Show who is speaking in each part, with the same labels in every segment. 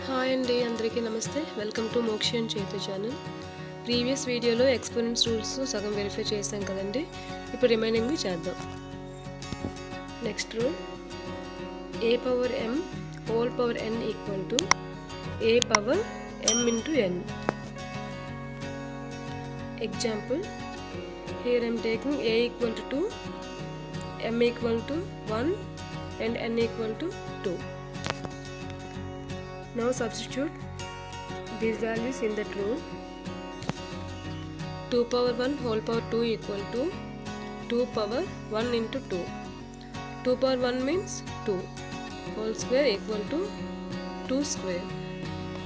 Speaker 1: Hi అండి, అందరికీ నమస్తే. Welcome to Mokshi and Chaitu channel. Previous వీడియోలో ఎక్స్పోనెంట్స్ రూల్స్ సగం వెరిఫై చేసాం కదండి. ఇప్పుడు రిమైనింగ్ చేద్దాం. Next rule, A power m whole power n equal to A power m into n. Example, here I am taking a equal to 2, m equal to 1 and n equal to 2. Now substitute these values in that rule. 2 power 1 whole power 2 equal to 2 power 1 into 2. 2 power 1 means 2 whole square equal to 2 square.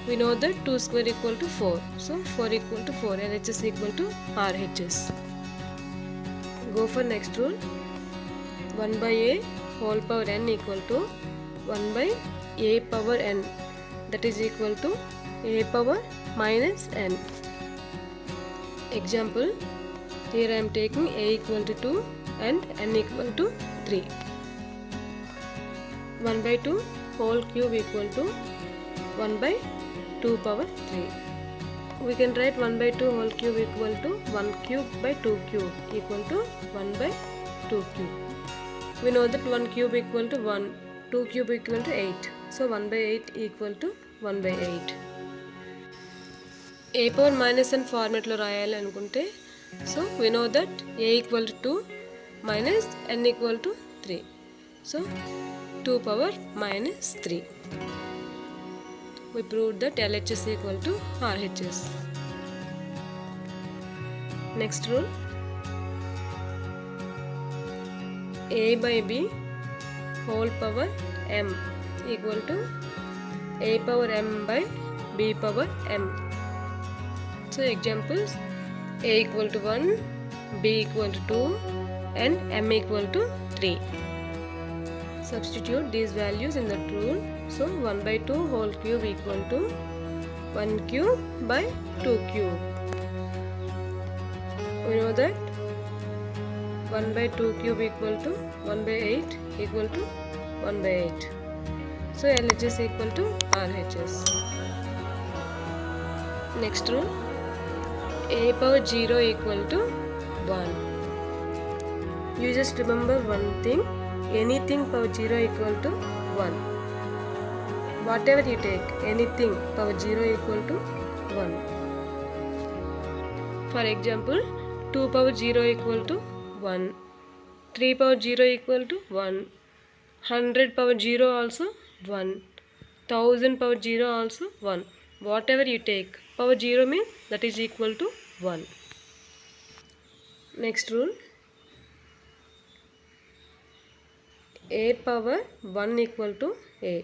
Speaker 1: We know that 2 square equal to 4. So 4 equal to 4. LHS equal to RHS. Go for next rule. 1 by a whole power n equal to 1 by a power n. That is equal to a power minus n. Example, here I am taking a equal to 2 and n equal to 3. 1 by 2 whole cube equal to 1 by 2 power 3. We can write 1 by 2 whole cube equal to 1 cube by 2 cube equal to 1 by 2 cube. We know that 1 cube equal to 1, 2 cube equal to 8. So 1 by 8 equal to 1 by 8. A power minus n format lo rayali anukunte, so we know that a equal to 2 minus n equal to 3. So 2 power minus 3. We proved that LHS equal to RHS. Next rule, a by b whole power m equal to a power m by b power m. So examples, a equal to 1, b equal to 2 and m equal to 3. Substitute these values in that rule. So 1 by 2 whole cube equal to 1 cube by 2 cube. We know that 1 by 2 cube equal to 1 by 8 equal to 1 by 8. So LHS equal to RHS. Next rule, a power 0 equal to 1. You just remember one thing, anything power 0 equal to 1. Whatever you take, anything power 0 equal to 1. For example, 2 power 0 equal to 1, 3 power 0 equal to 1, 100 power 0 also 1, 1000 power 0 also 1. Whatever you take, power 0 means that is equal to 1. Next rule, a power 1 equal to a.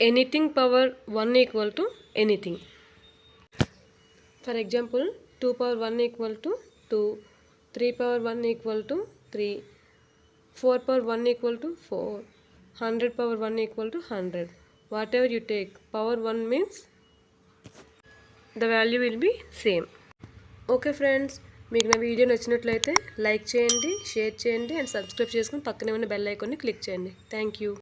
Speaker 1: Anything power 1 equal to anything. For example, 2 power 1 equal to 2, 3 power 1 equal to 3, 4 power 1 equal to 4, 100 power 1 equal to 100. Whatever you take, power 1 means the value will be same. Okay friends, మీకు నా video నచ్చినట్లయితే like చేయండి, share చేయండి and subscribe చేసుకుని పక్కనే ఉన్న bell ఐకాన్ని click చేయండి. Thank you.